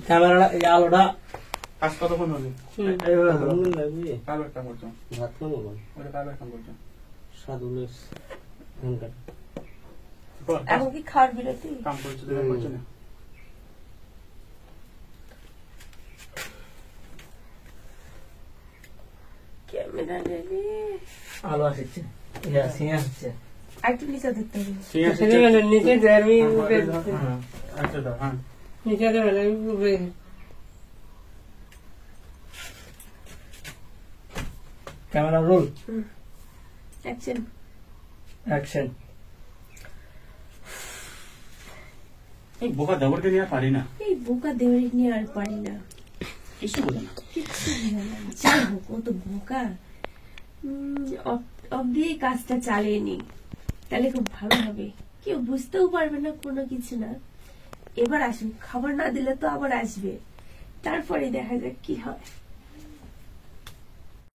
Camera আলোটা কাজ কতক্ষণ হলো? এখন কি খাওয়ার বিরতি? কাম করছে দেখা করছে না। Camera ready. আলো আসছে সিয়া আসছে একটু নিচে ধরতে হবে। নিচে দেবি আচ্ছা দাও, হ্যাঁ নিচে দেবে ক্যামেরা রোল অ্যাকশন। অ্যাকশন। এই বোকা দেবরকে নিয়ে আর পারি না। এই বোকা দেওয়ারি নিয়ে আর পারি না। কিছু বলে না। কিচ্ছু বলে না। যাই হোক, ও তো বোকা। অব্দি এই কাজটা চালিয়ে নি, তাহলে খুব ভালো হবে। কেউ বুঝতেও পারবে না, কোনো কিছু না। এবার আসুন, খাবার না দিলে তো আবার আসবে, তারপরে দেখা যাক কি হয়।